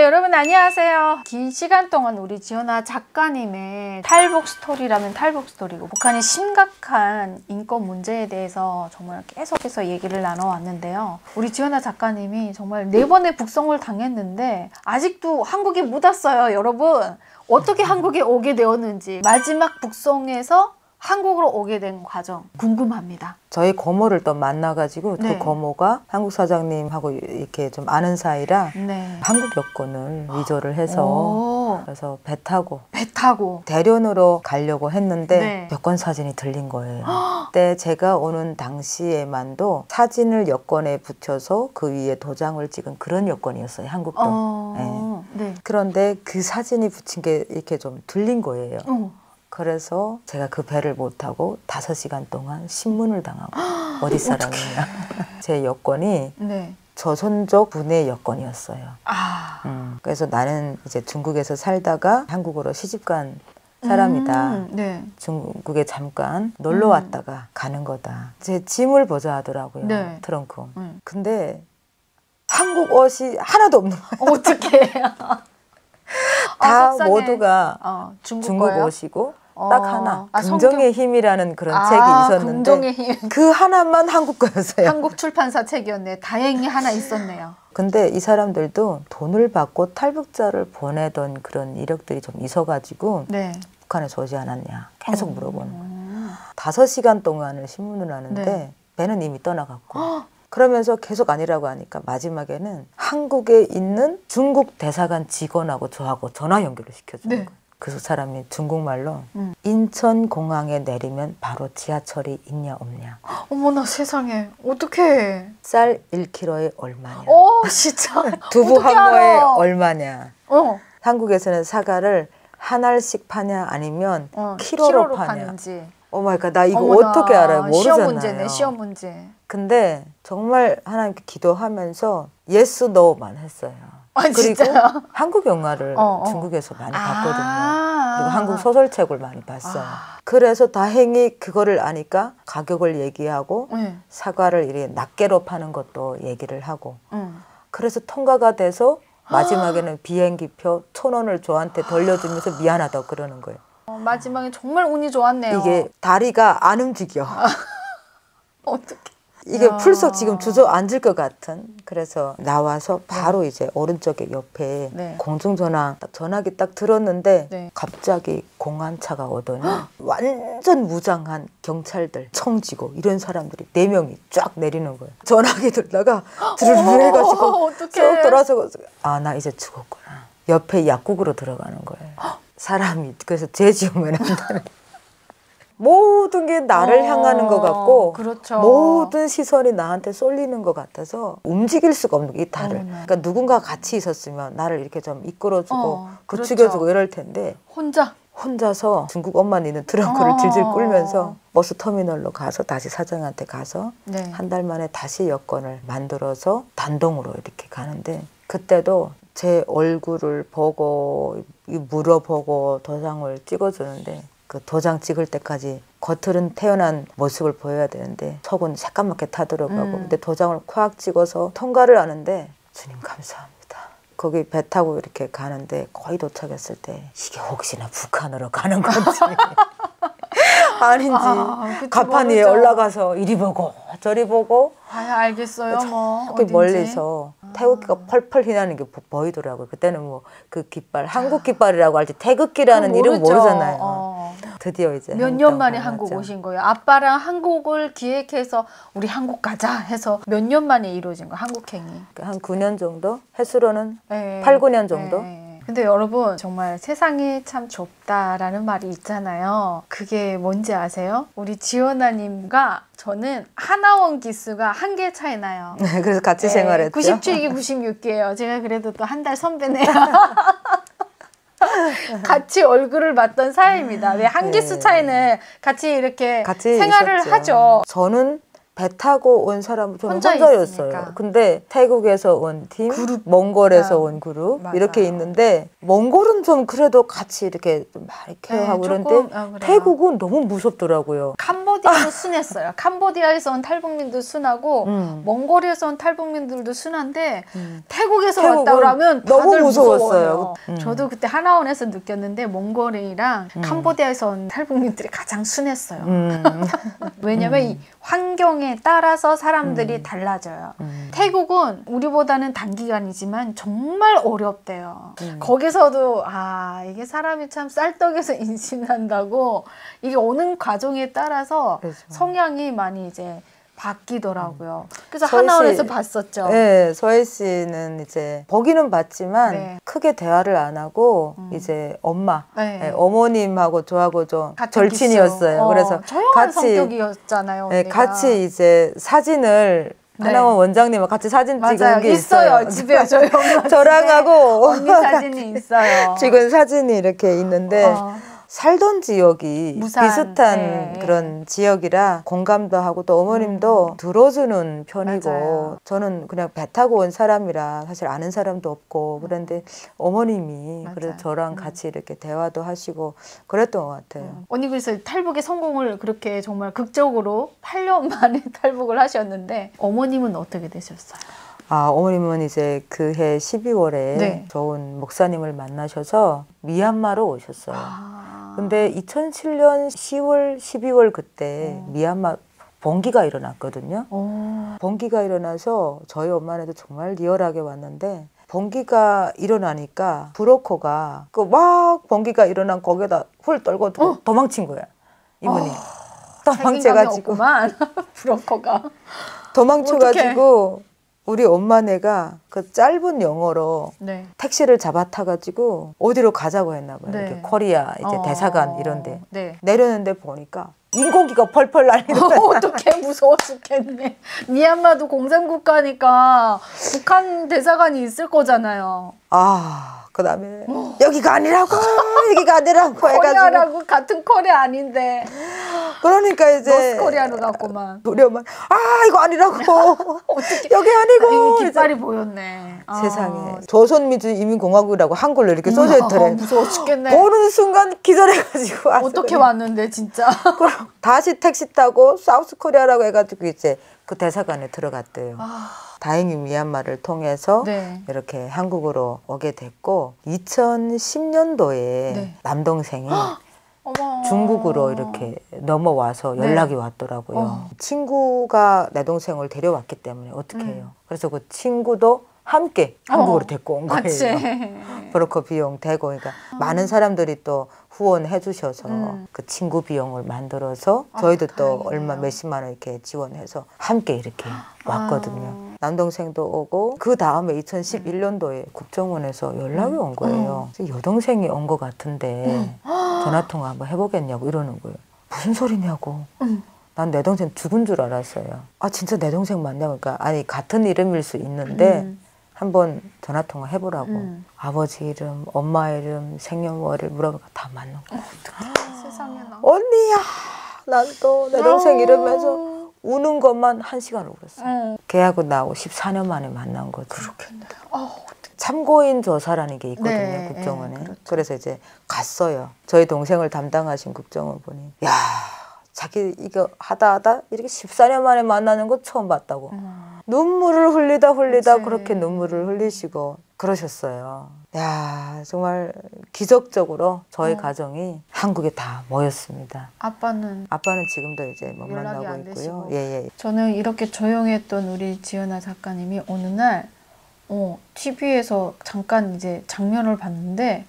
네, 여러분 안녕하세요. 긴 시간 동안 우리 지연아 작가님의 탈북 스토리라면 탈북 스토리고 북한의 심각한 인권 문제에 대해서 정말 계속해서 얘기를 나눠왔는데요. 우리 지연아 작가님이 정말 4번의 북송을 당했는데 아직도 한국에 못 왔어요. 여러분 어떻게 한국에 오게 되었는지, 마지막 북송에서 한국으로 오게 된 과정 궁금합니다. 저희 고모를 또 만나가지고 네. 그 고모가 한국 사장님하고 이렇게 좀 아는 사이라 네. 한국 여권을 위조를 해서 오. 그래서 배 타고 대련으로 가려고 했는데 네. 여권 사진이 들린 거예요. 그때 제가 오는 당시에만도 사진을 여권에 붙여서 그 위에 도장을 찍은 그런 여권이었어요. 한국도. 네. 네. 그런데 그 사진이 붙인 게 이렇게 좀 들린 거예요. 그래서 제가 그 배를 못 타고 5시간 동안 신문을 당하고 어디 사람이냐. 제 여권이 네. 조선족 분의 여권이었어요. 아. 그래서 나는 이제 중국에서 살다가 한국으로 시집간 사람이다. 네. 중국에 잠깐 놀러 왔다가 가는 거다. 제 짐을 보자 하더라고요. 네. 트렁크. 근데 한국 옷이 하나도 없는 거예요. 어떡해. 다 속상해. 모두가 중국 거예요? 옷이고 딱 하나 긍정의 성경... 힘이라는 그런 책이 있었는데 긍정의 힘. 그 하나만 한국 거였어요. 한국 출판사 책이었네. 다행히 하나 있었네요. 근데 이 사람들도 돈을 받고 탈북자를 보내던 그런 이력들이 좀 있어가지고 네. 북한에서 오지 않았냐 계속 물어보는 거예요. 5시간 동안을 신문을 하는데 네. 배는 이미 떠나갔고 그러면서 계속 아니라고 하니까 마지막에는 한국에 있는 중국 대사관 직원하고 저하고 전화 연결을 시켜주는 네. 거예요. 그 사람이 중국말로 인천공항에 내리면 바로 지하철이 있냐 없냐. 어머나 세상에. 어떡해. 쌀 1kg에 얼마냐. 진짜. 두부 한 거에 얼마냐. 한국에서는 사과를 한 알씩 파냐 아니면 키로로 파냐. 파는지. 오마이갓, 나 이거 어머나, 어떻게 알아요? 모르잖아요. 시험 문제네, 시험 문제. 근데 정말 하나님께 기도하면서 예스, 노만 했어요. 그리고 진짜요? 한국 영화를 중국에서 많이 봤거든요. 그리고 한국 소설책을 많이 봤어요. 그래서 다행히 그거를 아니까 가격을 얘기하고 사과를 이렇게 낱개로 파는 것도 얘기를 하고 그래서 통과가 돼서 마지막에는 비행기표 1,000원을 저한테 돌려주면서 미안하다고 그러는 거예요. 마지막에 정말 운이 좋았네요. 이게 다리가 안 움직여. 어떡해. 이게 풀썩 지금 주저앉을 것 같은. 그래서 나와서 바로 이제 오른쪽에 옆에 공중전화 전화기 딱 들었는데 갑자기 공안차가 오더니 완전 무장한 경찰들, 청지고 이런 사람들이 4명이 쫙 내리는 거예요. 전화기 들다가 드르르 해가지고 쭉 돌아서 나 이제 죽었구나. 옆에 약국으로 들어가는 거예요. 사람이. 그래서 죄 지으면 안 되는. 모든 게 나를 향하는 것 같고 그렇죠. 모든 시선이 나한테 쏠리는 것 같아서 움직일 수가 없는 게 이 달을. 그러니까 누군가 같이 있었으면 나를 이렇게 좀 이끌어주고 부추겨주고 이럴 텐데 혼자서 중국 엄마 있는 트렁크를 질질 끌면서 버스 터미널로 가서 다시 사장한테 가서 한 달 만에 다시 여권을 만들어서 단동으로 이렇게 가는데 그때도 제 얼굴을 보고 물어보고 도장을 찍어주는데 그 도장 찍을 때까지 겉으로는 태어난 모습을 보여야 되는데 속은 새까맣게 타들어가고 근데 도장을 콱 찍어서 통과를 하는데 주님 감사합니다. 거기 배 타고 이렇게 가는데 거의 도착했을 때 이게 혹시나 북한으로 가는 건지 아닌지 가판 위에 올라가서 이리 보고 저리 보고 알겠어요. 저기 멀리서 태극기가 펄펄 휘나는 게 보이더라고요. 그때는 뭐 그 깃발 한국 깃발이라고 할지 태극기라는 이름 모르잖아요. 드디어 이제 몇 년 만에 한국 오신 거예요. 아빠랑 한국을 기획해서 우리 한국 가자 해서 몇 년 만에 이루어진 거예요. 한국행이. 한 9년 정도? 횟수로는 8, 9년 정도? 근데 여러분 정말 세상이 참 좁다라는 말이 있잖아요. 그게 뭔지 아세요? 우리 지연아님과 저는 하나원 기수가 1개 차이 나요. 그래서 같이 생활했죠. 97기 96기예요. 제가 그래도 또 한 달 선배네요. 같이 얼굴을 봤던 사이입니다. 왜 한 기수 차이는 같이 이렇게 생활을 있었죠. 하죠. 저는 배 타고 온 사람은 저는 혼자 혼자였어요. 있으니까. 근데 태국에서 온 팀, 그룹. 몽골에서 온 그룹 맞아요. 이렇게 있는데 몽골은 좀 그래도 같이 이렇게 좀 많이 케어하고 그런데 태국은 너무 무섭더라고요. 캄보디아도 순했어요. 캄보디아에서 온 탈북민도 순하고 몽골에서 온 탈북민들도 순한데 태국에서 왔다 그러면 너무 다들 무서웠어요. 저도 그때 하나원에서 느꼈는데 몽골이랑 캄보디아에서 온 탈북민들이 가장 순했어요. 왜냐면 이 환경에 따라서 사람들이 달라져요. 태국은 우리보다는 단기간이지만 정말 어렵대요. 거기서도 이게 사람이 참 쌀떡에서 인심난다고 이게 오는 과정에 따라서 그렇죠. 성향이 많이 이제 바뀌더라고요. 그래서 하나원에서 봤었죠. 네, 서혜 씨는 이제 보기는 봤지만 네. 크게 대화를 안 하고 이제 엄마, 네. 어머님하고 저하고 좀 같은 절친이었어요. 그래서 조용한 성격이었잖아요. 네, 언니가. 같이 이제 사진을 하나원 원장님과 같이 사진 찍은 게 있어요. 집에 저희 엄마 저랑하고 언니 사진이 있어요. 찍은 사진이 이렇게 있는데 살던 지역이 무산, 비슷한 그런 지역이라 공감도 하고 또 어머님도 들어주는 편이고 맞아요. 저는 그냥 배 타고 온 사람이라 사실 아는 사람도 없고 그런데 어머님이 그래서 저랑 같이 이렇게 대화도 하시고 그랬던 것 같아요. 언니 그래서 탈북의 성공을 그렇게 정말 극적으로 8년 만에 탈북을 하셨는데 어머님은 어떻게 되셨어요? 어머님은 이제 그해 12월에 네. 좋은 목사님을 만나셔서 미얀마로 오셨어요. 근데 2007년 10월, 12월 그때 미얀마 번기가 일어났거든요. 번기가 일어나서 저희 엄마네도 정말 리얼하게 왔는데 번기가 일어나니까 브로커가 막 번기가 일어난 거기에다 훌 떨고 도망친 거야. 이분이. 도망쳐가지고. 브로커가. 도망쳐가지고 우리 엄마네가 그 짧은 영어로 네. 택시를 잡아타가지고 어디로 가자고 했나 봐요. 네. 이렇게 코리아 이제 대사관 이런데 네. 내렸는데 보니까 인공기가 펄펄 날리더라고요. 어떡해 무서워 죽겠네. 미얀마도 공산국가니까 북한 대사관이 있을 거잖아요. 그 다음에 여기가 아니라고 여기가 아니라고 해가지고 코리아라고 같은 코리아 아닌데 그러니까 이제 노스코리아로 갔구만. 우리 엄마 이거 아니라고 어떻게 여기 아니고 깃발이 보였네. 세상에 조선민주인민공화국이라고 한글로 이렇게 써져 있더래. 무서워 죽겠네. 보는 순간 기절해가지고 어떻게 왔는데 진짜. 그럼 다시 택시 타고 사우스코리아라고 해가지고 이제 그 대사관에 들어갔대요. 다행히 미얀마를 통해서 네. 이렇게 한국으로 오게 됐고 2010년도에 남동생이 중국으로 이렇게 넘어와서 연락이 왔더라고요. 친구가 내 동생을 데려왔기 때문에 어떻게 해요. 그래서 그 친구도 함께 한국으로 데리고 온 거예요. 브로커 비용 대고 그러니까 많은 사람들이 또 후원해 주셔서 그 친구 비용을 만들어서 저희도 또 얼마 몇십만 원 이렇게 지원해서 함께 이렇게 왔거든요. 남동생도 오고 그 다음에 2011년도에 국정원에서 연락이 온 거예요. 여동생이 온 것 같은데 전화통화 한번 해보겠냐고 이러는 거예요. 무슨 소리냐고. 난 내 동생 죽은 줄 알았어요. 진짜 내 동생 맞냐고. 그러니까 아니 같은 이름일 수 있는데 한번 전화통화 해보라고. 아버지 이름, 엄마 이름, 생년월일 물어보니까 다 맞는 거야. 세상에 나. 언니야. 난 또 내 동생 이러면서 우는 것만 1시간 울었어요. 걔하고 나하고 14년 만에 만난 거죠. 그렇겠네. 참고인 조사라는 게 있거든요. 네, 국정원에. 그렇죠. 그래서 이제 갔어요. 저희 동생을 담당하신 국정원 분이 야 자기 이거 하다 이렇게 14년 만에 만나는 거 처음 봤다고. 눈물을 흘리다 그치. 그렇게 눈물을 흘리시고 그러셨어요. 야 정말 기적적으로 저희 가정이 한국에 다 모였습니다. 아빠는 지금도 이제 못 연락이 만나고 안 있고요. 되시고. 예. 저는 이렇게 조용했던 우리 지연아 작가님이 어느 날 TV에서 잠깐 이제 장면을 봤는데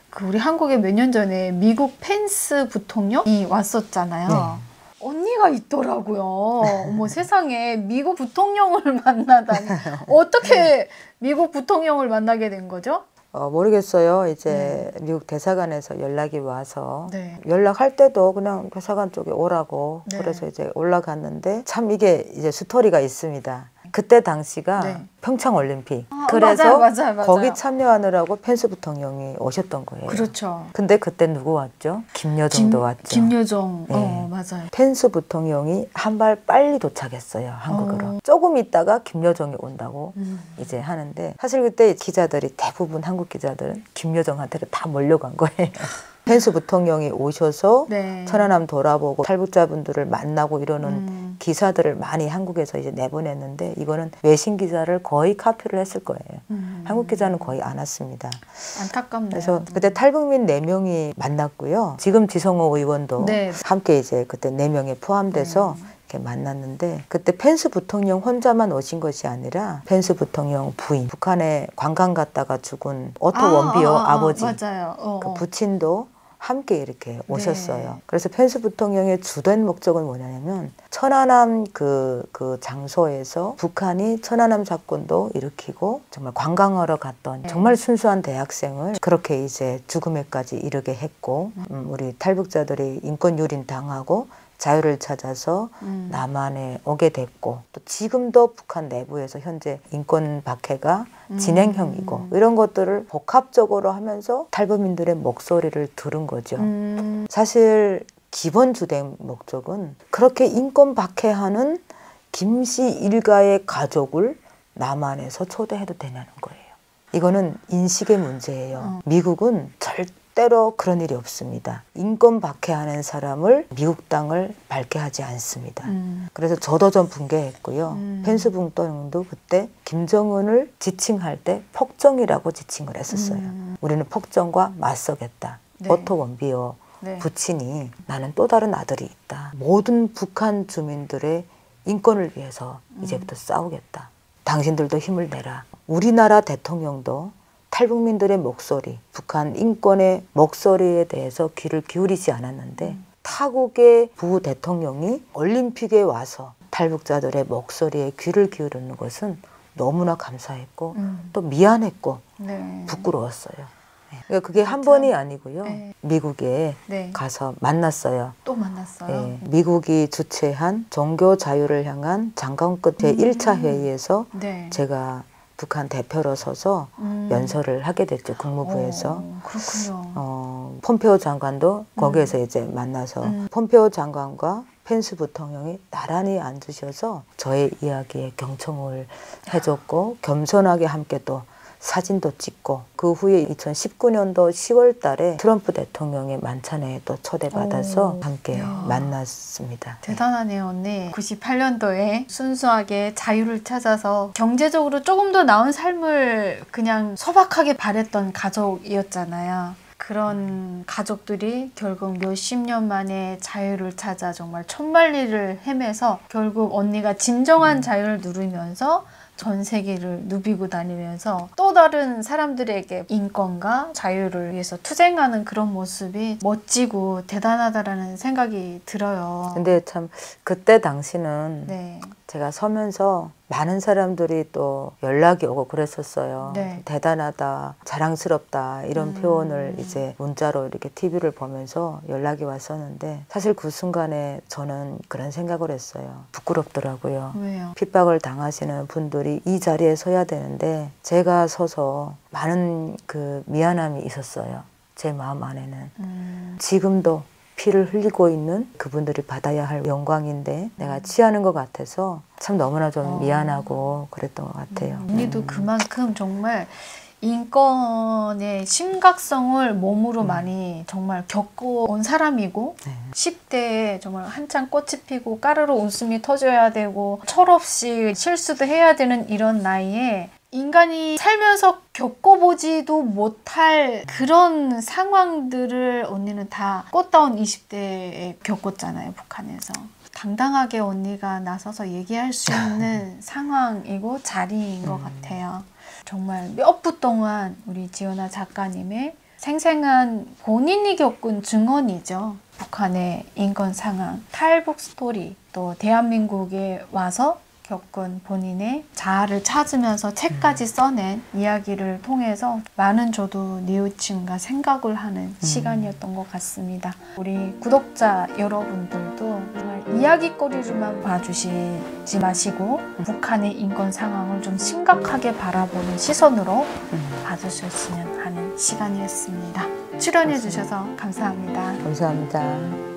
그 우리 한국에 몇 년 전에 미국 펜스 부통령이 왔었잖아요. 언니가 있더라고요. 어머 세상에 미국 부통령을 만나다니. 어떻게 미국 부통령을 만나게 된 거죠? 모르겠어요. 이제 미국 대사관에서 연락이 와서 네. 연락할 때도 그냥 대사관 쪽에 오라고 네. 그래서 이제 올라갔는데 참 이게 이제 스토리가 있습니다. 그때 당시가 네. 평창 올림픽. 그래서 맞아요. 거기 참여하느라고 펜스 부통령이 오셨던 거예요. 그렇죠. 근데 그때 누구 왔죠? 김여정도 왔죠. 김여정. 네. 맞아요. 펜스 부통령이 한 발 빨리 도착했어요, 한국으로. 조금 있다가 김여정이 온다고 이제 하는데, 사실 그때 기자들이 대부분 한국 기자들은 김여정한테로 다 몰려간 거예요. 펜스 부통령이 오셔서 네. 천안함 돌아보고 탈북자분들을 만나고 이러는 기사들을 많이 한국에서 이제 내보냈는데, 이거는 외신 기자를 거의 카피를 했을 거예요. 한국 기자는 거의 안 왔습니다. 안타깝네요. 그래서 그때 탈북민 4명이 만났고요. 지금 지성호 의원도 네. 함께 이제 그때 4명에 포함돼서 이렇게 만났는데, 그때 펜스 부통령 혼자만 오신 것이 아니라 펜스 부통령 부인, 북한에 관광 갔다가 죽은 오토 원비어 아버지, 맞아요. 그 부친도 함께 이렇게 오셨어요. 네. 그래서 펜스 부통령의 주된 목적은 뭐냐면, 천안함 그 장소에서 북한이 천안함 사건도 일으키고 정말 관광하러 갔던 정말 순수한 대학생을 그렇게 이제 죽음에까지 이르게 했고, 우리 탈북자들이 인권 유린 당하고 자유를 찾아서 남한에 오게 됐고, 또 지금도 북한 내부에서 현재 인권 박해가 진행형이고, 이런 것들을 복합적으로 하면서 탈북민들의 목소리를 들은 거죠. 사실 기본 주된 목적은 그렇게 인권 박해하는 김씨 일가의 가족을 남한에서 초대해도 되냐는 거예요. 이거는 인식의 문제예요. 미국은 절대로 그런 일이 없습니다. 인권 박해하는 사람을 미국 땅을 밟게 하지 않습니다. 그래서 저도 좀 분개했고요. 펜스 부통령도 그때 김정은을 지칭할 때 폭정이라고 지칭을 했었어요. 우리는 폭정과 맞서겠다. 네. 오토 원비어 부친이 나는 또 다른 아들이 있다. 모든 북한 주민들의 인권을 위해서 이제부터 싸우겠다. 당신들도 힘을 내라. 우리나라 대통령도 탈북민들의 목소리, 북한 인권의 목소리에 대해서 귀를 기울이지 않았는데, 타국의 부대통령이 올림픽에 와서 탈북자들의 목소리에 귀를 기울이는 것은 너무나 감사했고 또 미안했고 부끄러웠어요. 그러니까 그게 한 번이 아니고요. 미국에 가서 만났어요. 또 만났어요? 미국이 주최한 종교 자유를 향한 장관 끝에 1차 회의에서 제가 북한 대표로 서서 연설을 하게 됐죠. 국무부에서. 그렇군요. 폼페오 장관도 거기에서 이제 만나서 폼페오 장관과 펜스 부통령이 나란히 앉으셔서 저의 이야기에 경청을 해줬고, 겸손하게 함께 또 사진도 찍고, 그 후에 2019년도 10월 달에 트럼프 대통령의 만찬에 또 초대받아서 함께 만났습니다. 대단하네요, 언니. 98년도에 순수하게 자유를 찾아서 경제적으로 조금 더 나은 삶을 그냥 소박하게 바랬던 가족이었잖아요. 그런 가족들이 결국 몇십 년 만에 자유를 찾아 정말 천만리를 헤매서 결국 언니가 진정한 자유를 누리면서 전 세계를 누비고 다니면서 또 다른 사람들에게 인권과 자유를 위해서 투쟁하는 그런 모습이 멋지고 대단하다라는 생각이 들어요. 근데 참 그때 당시는 제가 서면서 많은 사람들이 또 연락이 오고 그랬었어요. 대단하다, 자랑스럽다 이런 표현을 이제 문자로 이렇게 TV를 보면서 연락이 왔었는데, 사실 그 순간에 저는 그런 생각을 했어요. 부끄럽더라고요. 왜요? 핍박을 당하시는 분들이 이 자리에 서야 되는데 제가 서서 많은 그 미안함이 있었어요. 제 마음 안에는. 지금도 피를 흘리고 있는 그분들이 받아야 할 영광인데 내가 취하는 것 같아서 참 너무나 좀 미안하고 그랬던 것 같아요. 언니도 그만큼 정말 인권의 심각성을 몸으로 많이 정말 겪어온 사람이고 10대에 정말 한창 꽃이 피고 까르르 웃음이 터져야 되고 철없이 실수도 해야 되는 이런 나이에 인간이 살면서 겪어보지도 못할 그런 상황들을 언니는 다 꽃다운 20대에 겪었잖아요, 북한에서. 당당하게 언니가 나서서 얘기할 수 있는 상황이고 자리인 것 같아요. 정말 몇 부 동안 우리 지연아 작가님의 생생한 본인이 겪은 증언이죠. 북한의 인권 상황, 탈북 스토리, 또 대한민국에 와서 겪은 본인의 자아를 찾으면서 책까지 써낸 이야기를 통해서 많은 저도 뉘우침과 생각을 하는 시간이었던 것 같습니다. 우리 구독자 여러분들도 정말 이야기거리로만 봐주시지 마시고 북한의 인권 상황을 좀 심각하게 바라보는 시선으로 봐주셨으면 하는 시간이었습니다. 출연해 주셔서 감사합니다. 감사합니다.